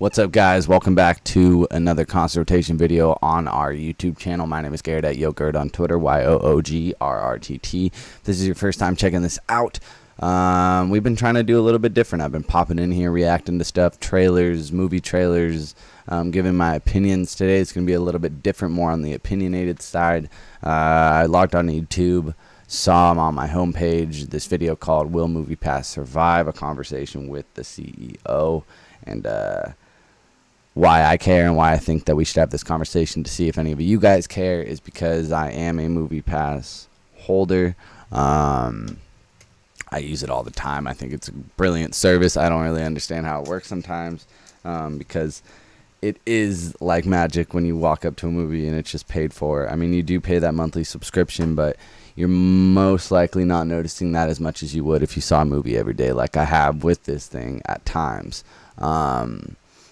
What's up, guys? Welcome back to another consultation video on our YouTube channel. My name is Garrett at Yogurt on Twitter, YOOGRRTT. If this is your first time checking this out, we've been trying to do a little bit different. I've been popping in here, reacting to stuff, trailers, movie trailers, giving my opinions. Today it's going to be a little bit different, more on the opinionated side. I logged on YouTube, saw on my homepage this video called Will MoviePass Survive? A conversation with the CEO. And why I care and why I think that we should have this conversation to see if any of you guys care is because I am a MoviePass holder. I use it all the time. I think it's a brilliant service. I don't really understand how it works sometimes because it is like magic when you walk up to a movie and it's just paid for. I mean, you do pay that monthly subscription, but you're most likely not noticing that as much as you would if you saw a movie every day like I have with this thing at times.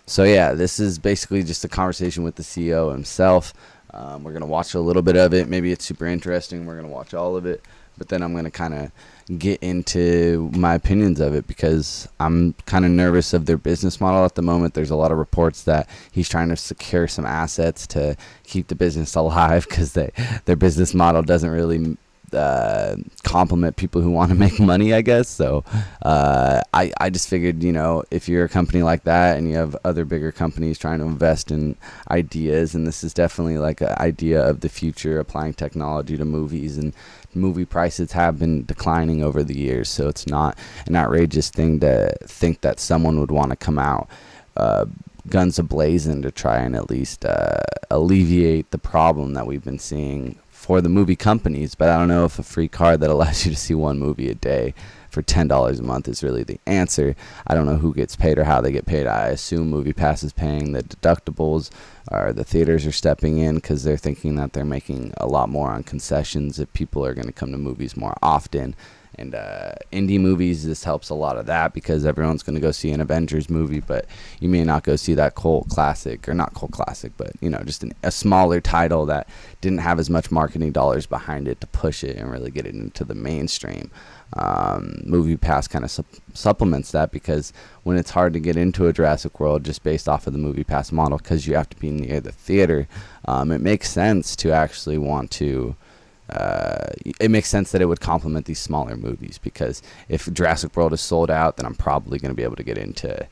So yeah, this is basically just a conversation with the CEO himself. We're going to watch a little bit of it. Maybe it's super interesting. We're going to watch all of it. But then I'm going to kind of get into my opinions of it because I'm kind of nervous of their business model at the moment. There's a lot of reports that he's trying to secure some assets to keep the business alive because their business model doesn't really compliment people who want to make money, I guess. So I just figured, you know, if you're a company like that and you have other bigger companies trying to invest in ideas, and this is definitely like an idea of the future, applying technology to movies, and movie prices have been declining over the years, so it's not an outrageous thing to think that someone would want to come out guns a-blazing to try and at least alleviate the problem that we've been seeing for the movie companies. But I don't know if a free card that allows you to see one movie a day for $10 a month is really the answer. I don't know who gets paid or how they get paid. I assume MoviePass is paying the deductibles, or the theaters are stepping in because they're thinking that they're making a lot more on concessions if people are going to come to movies more often. And indie movies, this helps a lot of that because everyone's going to go see an Avengers movie, but you may not go see that cult classic, or not cult classic, but, you know, just a smaller title that didn't have as much marketing dollars behind it to push it and really get it into the mainstream. MoviePass kind of supplements that because when it's hard to get into a Jurassic World just based off of the MoviePass model because you have to be near the theater, it makes sense to actually want to it makes sense that it would complement these smaller movies, because if Jurassic World is sold out, then I'm probably going to be able to get into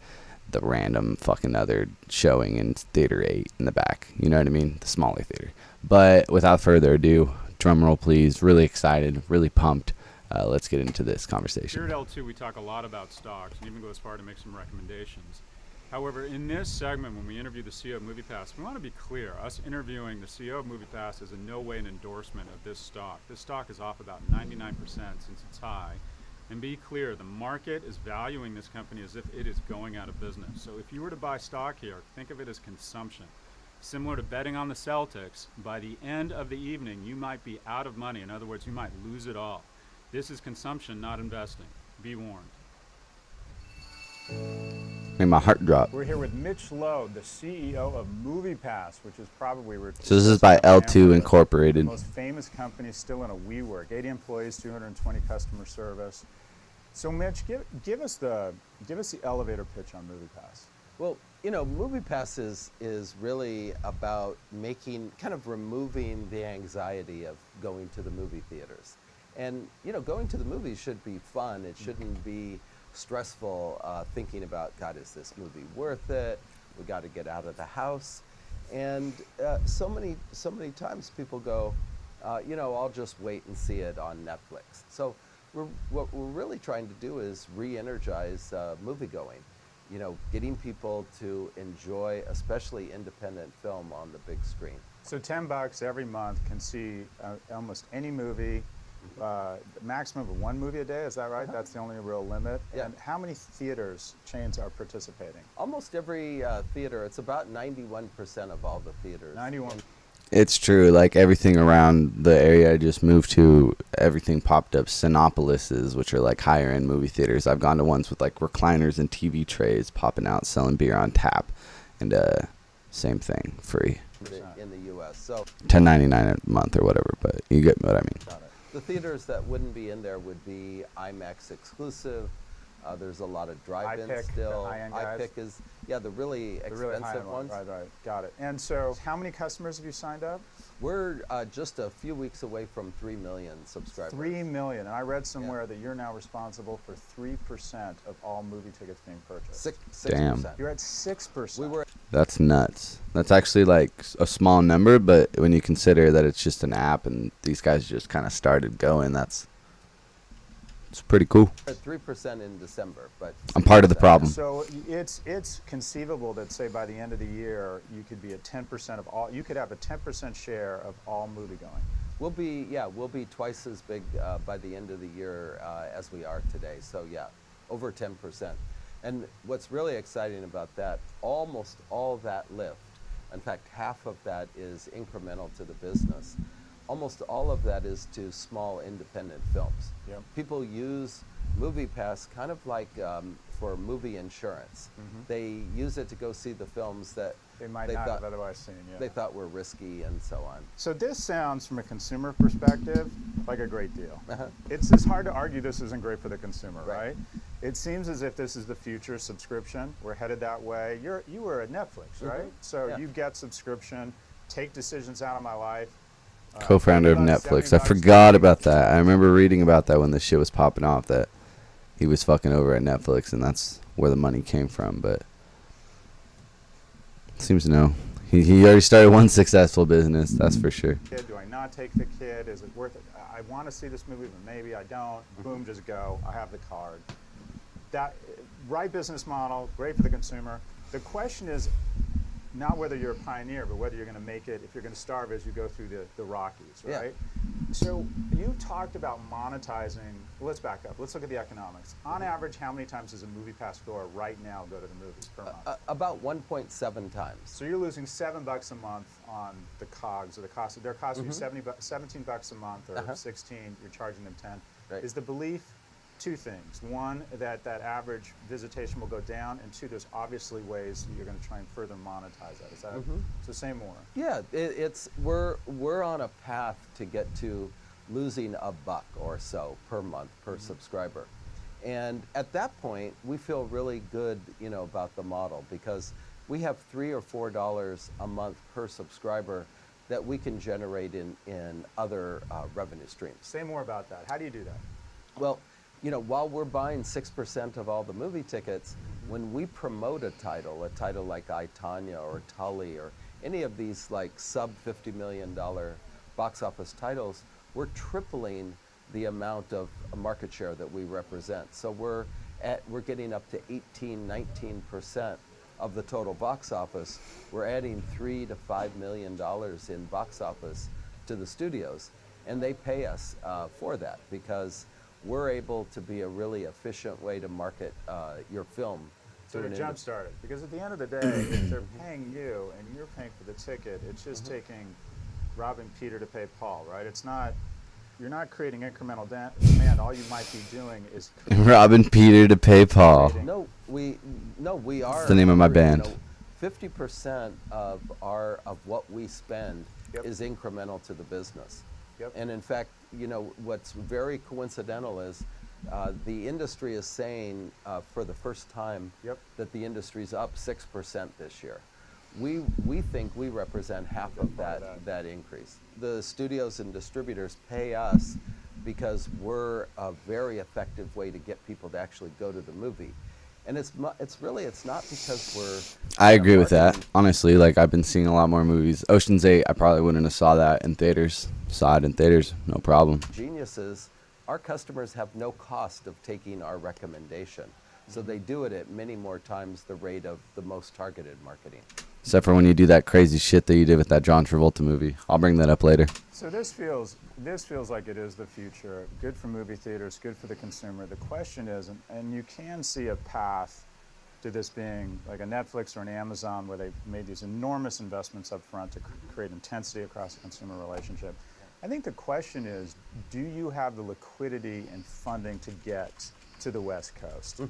the random fucking other showing in Theater 8 in the back. You know what I mean? The smaller theater. But without further ado, drum roll please. Really excited, really pumped. Let's get into this conversation. Here at L2, we talk a lot about stocks and even go as far to make some recommendations. However, in this segment, when we interview the CEO of MoviePass, we want to be clear. Us interviewing the CEO of MoviePass is in no way an endorsement of this stock. This stock is off about 99% since its high. And be clear, the market is valuing this company as if it is going out of business. So if you were to buy stock here, think of it as consumption. Similar to betting on the Celtics, by the end of the evening, you might be out of money. In other words, you might lose it all. This is consumption, not investing. Be warned. Made my heart drop. We're here with Mitch Lowe, the CEO of MoviePass, which is probably so this is by L2 Incorporated. The most famous company still in a WeWork. 80 employees, 220 customer service. So Mitch, give us the elevator pitch on MoviePass. Well, you know, MoviePass is really about removing the anxiety of going to the movie theaters. And, you know, going to the movies should be fun. It shouldn't be stressful thinking about, God, is this movie worth it? We got to get out of the house. And so many times people go, you know, I'll just wait and see it on Netflix. So what we're really trying to do is re-energize moviegoing. You know, getting people to enjoy, especially independent film, on the big screen. So $10 every month can see almost any movie. Maximum of one movie a day, is that right? That's the only real limit. Yeah. And how many theaters chains are participating? Almost every theater. It's about 91% of all the theaters. 91. It's true. Like everything around the area I just moved to, everything popped up Cinepolises, which are like higher end movie theaters. I've gone to ones with like recliners and TV trays popping out, selling beer on tap, and same thing, free. In the U.S. So $10.99 a month or whatever, but you get what I mean. The theaters that wouldn't be in there would be IMAX exclusive, There's a lot of drive-ins iPick, the still. high-end guys. iPick is, yeah, the really The expensive really high-end ones. Right, got it. And so how many customers have you signed up? We're just a few weeks away from 3 million subscribers. 3 million. And I read somewhere that you're now responsible for 3% of all movie tickets being purchased. 6%. Damn. You're at 6%. We were That's nuts. That's actually like a small number, but when you consider that it's just an app and these guys just kind of started going, it's pretty cool. at 3% in December, but I'm part of the 6%. problem. So it's conceivable that, say, by the end of the year, you could be at 10% of all. You could have a 10% share of all movie going. We'll be twice as big by the end of the year as we are today. So yeah, over 10%. And what's really exciting about that, almost all that lift, in fact, half of that is incremental to the business. Almost all of that is to small independent films. Yep. People use MoviePass kind of like for movie insurance. They use it to go see the films that They might not have otherwise seen. Yeah. they thought were risky and so on. So this sounds, from a consumer perspective, like a great deal. Uh-huh. It's hard to argue this isn't great for the consumer, Right. right? It seems as if this is the future subscription. We're headed that way. You were at Netflix, right? So Yeah. you get subscription, take decisions out of my life. Co-founder of $70 Netflix. I $70 forgot about that. I remember reading about that when this shit was popping off, that he was fucking over at Netflix, and that's where the money came from. But seems to know. He already started one successful business, that's for sure. Kid, do I not take the kid? Is it worth it? I want to see this movie, but maybe I don't. Boom, just go. I have the card. That right business model, great for the consumer. The question is not whether you're a pioneer, but whether you're going to make it, if you're going to starve as you go through the Rockies, Yeah. right? So you've talked about monetizing. Well, let's back up. Let's look at the economics. On average, how many times does a MoviePass goer right now go to the movies per month? About 1.7 times. So you're losing $7 a month on the COGS, or the cost. They're costing you $17 a month, or 16. You're charging them 10. Right. Is the belief two things? One, that average visitation will go down, and two, there's obviously ways you're going to try and further monetize that. Is that so? Say more. Yeah, we're on a path to get to losing $1 or so per month per subscriber, and at that point we feel really good, about the model, because we have $3 or $4 a month per subscriber that we can generate in other revenue streams. Say more about that. How do you do that? Well, while we're buying 6% of all the movie tickets, when we promote a title like I, Tonya or Tully or any of these like sub $50 million box office titles, we're tripling the amount of market share that we represent. So we're getting up to 18-19% of the total box office. We're adding $3 to $5 million in box office to the studios, and they pay us for that, because we're able to be a really efficient way to market your film. So to jumpstart it, because at the end of the day, if they're paying you and you're paying for the ticket, it's just taking robbing Peter to pay Paul, right? It's not. You're not creating incremental demand. All you might be doing is Robbing Peter to pay Paul. No, we are. That's the name of my band. 50% of what we spend is incremental to the business. Yep. And in fact, what's very coincidental is the industry is saying for the first time that the industry's up 6% this year. We think we represent half of that increase. The studios and distributors pay us because we're a very effective way to get people to actually go to the movie. And it's not because we're. I agree with that. Honestly, like, I've been seeing a lot more movies. Ocean's 8, I probably wouldn't have saw that in theaters. Saw it in theaters, no problem. Geniuses, our customers have no cost of taking our recommendation. So they do it at many more times the rate of the most targeted marketing. Except for when you do that crazy shit that you did with that John Travolta movie. I'll bring that up later. So this feels like it is the future. Good for movie theaters, good for the consumer. The question is, and you can see a path to this being like a Netflix or an Amazon, where they made these enormous investments up front to create intensity across the consumer relationship. I think the question is, do you have the liquidity and funding to get to the West Coast?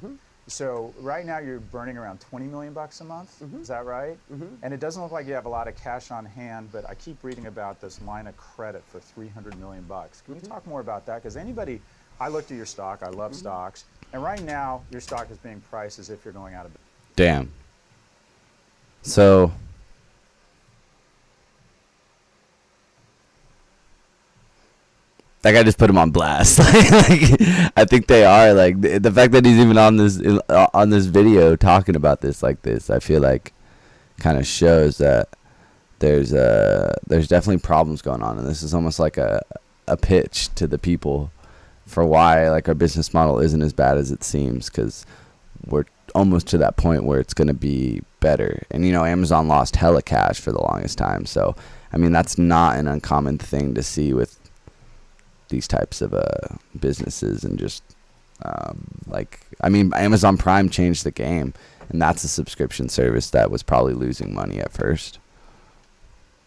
So right now you're burning around $20 million a month. Is that right? And it doesn't look like you have a lot of cash on hand, but I keep reading about this line of credit for $300 million. Can you talk more about that? Because I looked at your stock. I love stocks. And right now, your stock is being priced as if you're going out of business. Damn. So that guy just put him on blast. Like, I think they are, like, the fact that he's even on this video talking about this like this, I feel like kind of shows that there's definitely problems going on, and this is almost like a pitch to the people for why, like, our business model isn't as bad as it seems, because we're almost to that point where it's going to be better. And, you know, Amazon lost hella cash for the longest time, so I mean, that's not an uncommon thing to see with these types of businesses. And just like, I mean, Amazon Prime changed the game, and that's a subscription service that was probably losing money at first.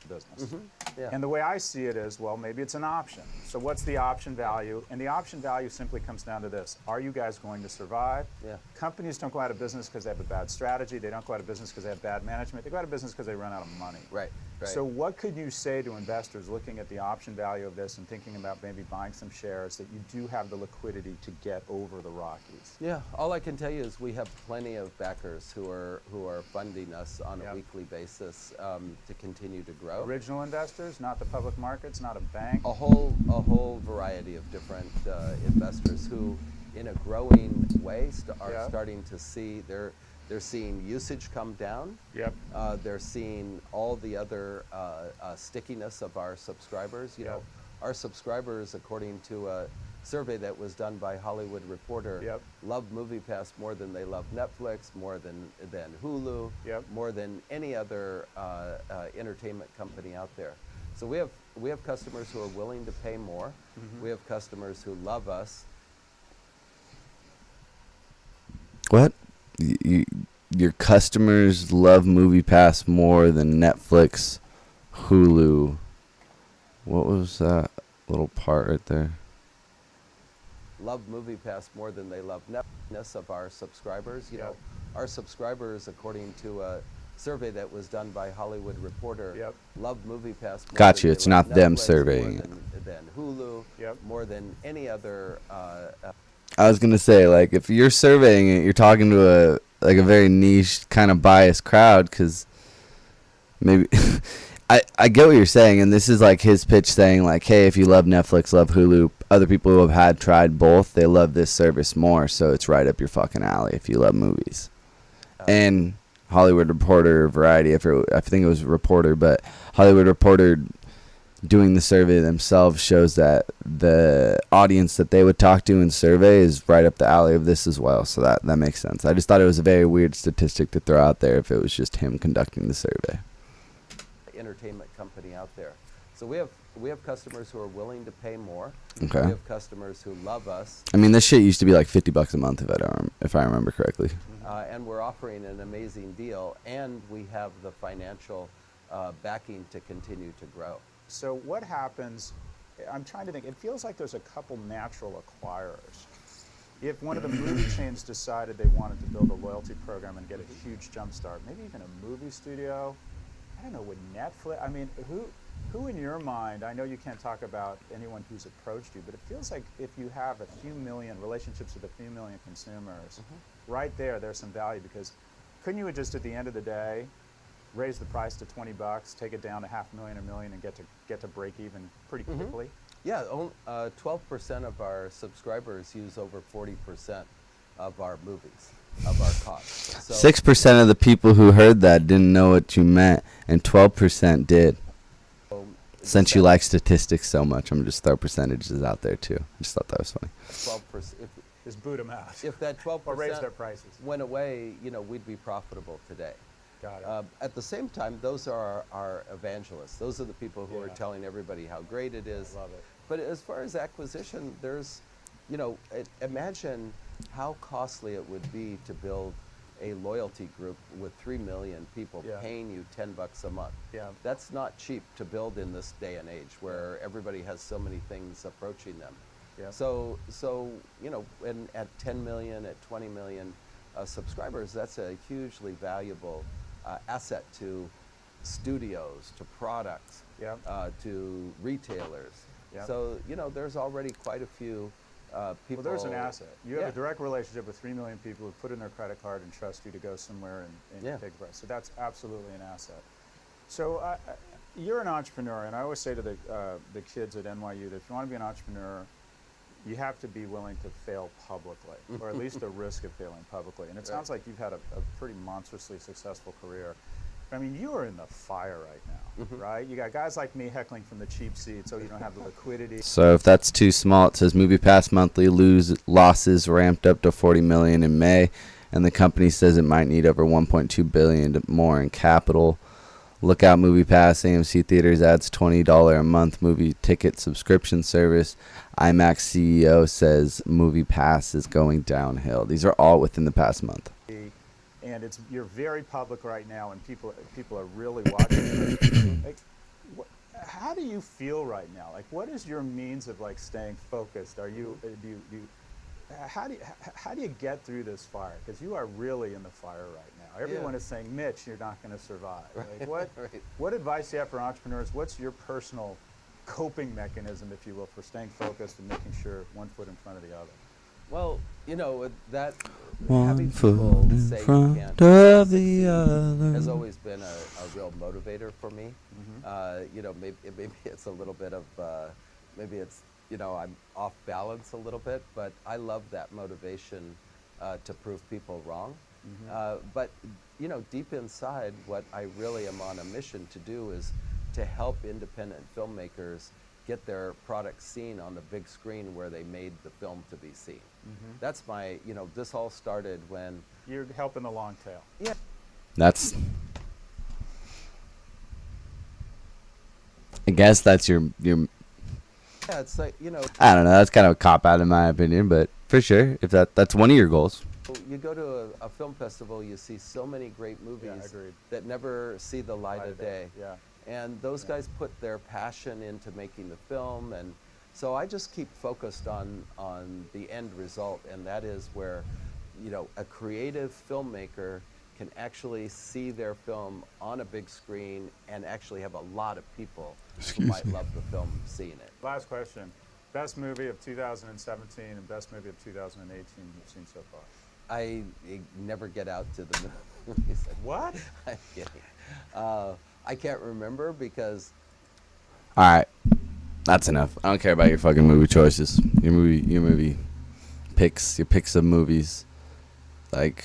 Business. Yeah. And the way I see it is, well, maybe it's an option. So what's the option value? And the option value simply comes down to this. Are you guys going to survive? Yeah. Companies don't go out of business because they have a bad strategy. They don't go out of business because they have bad management. They go out of business because they run out of money. Right. Right. So what could you say to investors looking at the option value of this and thinking about maybe buying some shares that you do have the liquidity to get over the Rockies? Yeah, all I can tell you is we have plenty of backers who are funding us on a Yep. weekly basis to continue to grow. Original investors, not the public markets, not a bank. A whole variety of different investors who, in a growing way, are Yeah. starting to see they're seeing usage come down. Yep. They're seeing all the other stickiness of our subscribers. You know, Yep. our subscribers, according to a survey that was done by Hollywood Reporter, Yep. love MoviePass more than they love Netflix, more than Hulu, Yep. more than any other entertainment company out there. So we have customers who are willing to pay more. Mm-hmm. We have customers who love us. What? Your customers love MoviePass more than Netflix, Hulu. What was that little part right there? Love MoviePass more than they love Netflix of our subscribers. You know, Yep. our subscribers, according to a survey that was done by Hollywood Reporter, Yep. love MoviePass more Got than you, they it's love not them Netflix, surveying more it. than Hulu, Yep. more than any other. I was gonna say, like, if you're surveying it, you're talking to a very niche kind of biased crowd, because maybe I get what you're saying, and this is like his pitch saying, like, hey, if you love Netflix, love Hulu, other people who have tried both, they love this service more, so it's right up your fucking alley if you love movies. And Hollywood Reporter, Variety, I think it was Reporter, but Hollywood Reporter doing the survey themselves shows that the audience that they would talk to in survey is right up the alley of this as well. So that makes sense. I just thought it was a very weird statistic to throw out there if it was just him conducting the survey. Entertainment company out there. So we have customers who are willing to pay more. Okay. We have customers who love us, I mean, this shit used to be like $50 a month if I remember correctly. and we're offering an amazing deal, and we have the financial backing to continue to grow. So what happens, I'm trying to think, it feels like there's a couple natural acquirers. If one of the movie chains decided they wanted to build a loyalty program and get a huge jump start, maybe even a movie studio, I don't know, would Netflix, I mean, who in your mind, I know you can't talk about anyone who's approached you, but it feels like if you have a few million relationships with a few million consumers, right there's some value, because couldn't you just at the end of the day raise the price to $20, take it down to $500,000 or $1 million, and get to break even pretty quickly? Yeah, 12% of our subscribers use over 40% of our movies, of our costs. So 6% of the people who heard that didn't know what you meant, and 12% did. Since you like statistics so much, I'm going to just throw percentages out there too. I just thought that was funny. 12%, Just boot them out. if that 12% Or raise their prices. went away, we'd be profitable today. Got it. At the same time, those are our evangelists. Those are the people who are Yeah. telling everybody how great it is. Love it. But as far as acquisition, there's, imagine how costly it would be to build a loyalty group with 3 million people Yeah. paying you $10 a month. Yeah. That's not cheap to build in this day and age where everybody has so many things approaching them. Yeah. So and at 10 million, at 20 million subscribers, that's a hugely valuable asset to studios, to products, Yeah. to retailers. Yeah. So there's already quite a few people. Well, there's an asset. You have Yeah. a direct relationship with 3 million people who put in their credit card and trust you to go somewhere and Yeah. take a price. So that's absolutely an asset. So you're an entrepreneur, and I always say to the kids at NYU that if you want to be an entrepreneur, you have to be willing to fail publicly, or at least the risk of failing publicly. And it sounds like you've had a pretty monstrously successful career. I mean, you are in the fire right now, right? You got guys like me heckling from the cheap seats, so you don't have the liquidity. So if that's too small, it says MoviePass monthly losses ramped up to 40 million in May, and the company says it might need over 1.2 billion more in capital. Look out, MoviePass. AMC Theaters adds $20 a month movie ticket subscription service. IMAX CEO says MoviePass is going downhill. These are all within the past month. And you're very public right now, and people are really watching you. Like, how do you feel right now? Like, what is your means of like staying focused? Are you how do you get through this fire? Because you are really in the fire right now. Everyone is saying, Mitch, you're not going to survive. Like, what advice do you have for entrepreneurs? What's your personal coping mechanism, if you will, for staying focused and making sure one foot in front of the other? Well, you know, that One having foot people in say you front can't of the succeed other has always been a real motivator for me. You know, maybe it's a little bit of, maybe it's, you know, I'm off balance a little bit, but I love that motivation to prove people wrong. But, you know, deep inside, what I really am on a mission to do is to help independent filmmakers get their product seen on the big screen where they made the film to be seen. That's my, you know, this all started when... You're helping the long tail. Yeah. That's, I guess that's your Yeah, it's like, you know... I don't know, that's kind of a cop out in my opinion, but for sure, if that's one of your goals. You go to a film festival, you see so many great movies that never see the light of day. Yeah. And those guys put their passion into making the film, and so I just keep focused on the end result, and that is where, you know, a creative filmmaker can actually see their film on a big screen and actually have a lot of people who might love the film seeing it. Last question. Best movie of 2017 and best movie of 2018 you've seen so far? I never get out to the movies. What? I'm kidding. I can't remember because... All right, that's enough. I don't care about your fucking movie choices. Your movie picks. Your picks of movies. Like,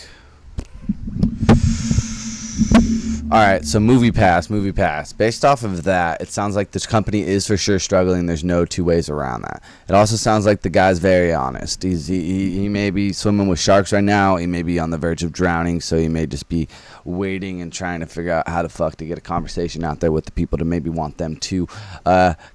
all right. So MoviePass. Based off of that, it sounds like this company is for sure struggling. There's no two ways around that. It also sounds like the guy's very honest. He may be swimming with sharks right now. He may be on the verge of drowning. So he may just be waiting and trying to figure out how the fuck to get a conversation out there with the people to maybe want them to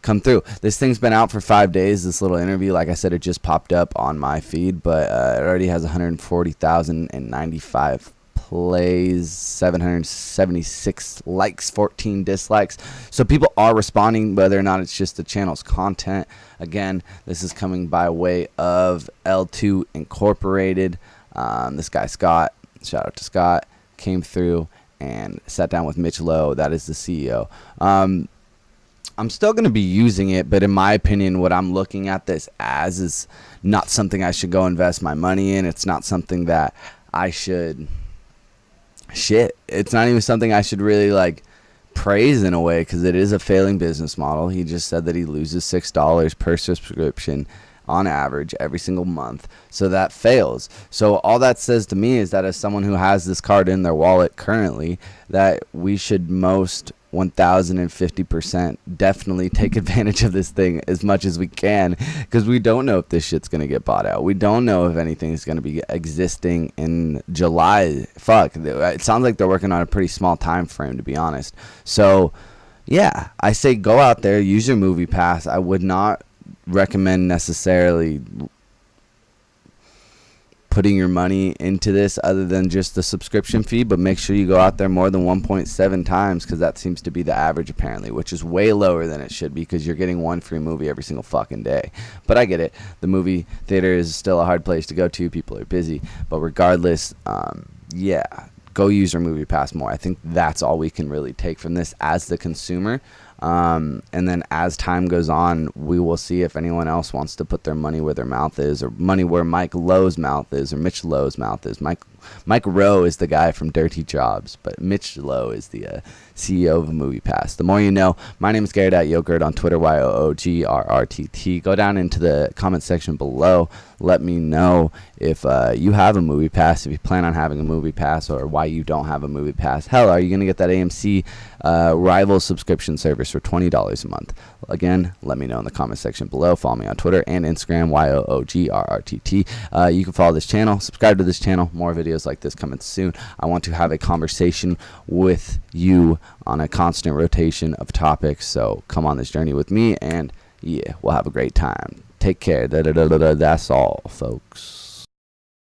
come through. This thing's been out for 5 days. This little interview, like I said, it just popped up on my feed, but it already has 140,095 plays, 776 likes, 14 dislikes. So people are responding, whether or not it's just the channel's content. Again, this is coming by way of L2 Incorporated. This guy Scott, shout out to Scott, came through and sat down with Mitch Lowe. That is the CEO. I'm still going to be using it, but in my opinion, what I'm looking at this as is not something I should go invest my money in. It's not something that I should... It's not even something I should really like praise in a way, because it is a failing business model. He just said that he loses $6 per subscription on average every single month, so that fails. So all that says to me is that as someone who has this card in their wallet currently, that we should most 1050% definitely take advantage of this thing as much as we can, because we don't know if this shit's gonna get bought out. We don't know if anything is gonna be existing in July. Fuck, it sounds like they're working on a pretty small time frame, to be honest. So yeah, I say go out there, use your MoviePass. I would not recommend necessarily putting your money into this other than just the subscription fee, but make sure you go out there more than 1.7 times, because that seems to be the average apparently, which is way lower than it should be, because you're getting one free movie every single fucking day. But I get it, the movie theater is still a hard place to go to, people are busy, but regardless, yeah, go use your MoviePass more. I think that's all we can really take from this as the consumer. And then as time goes on, we will see if anyone else wants to put their money where their mouth is, or money where Mike Lowe's mouth is, or Mitch Lowe's mouth is. Mike Rowe is the guy from Dirty Jobs, but Mitch Lowe is the CEO of MoviePass. The more you know. My name is Gary.Yogurt on Twitter, YOOGRRTT. Go down into the comment section below. Let me know if you have a MoviePass, if you plan on having a MoviePass, or why you don't have a MoviePass. Hell, are you going to get that AMC rival subscription service for $20 a month? Again, let me know in the comment section below. Follow me on Twitter and Instagram, YOOGRRTT. You can follow this channel, subscribe to this channel. More videos like this coming soon. I want to have a conversation with you on a constant rotation of topics. So come on this journey with me, and yeah, we'll have a great time. Take care. That's all, folks.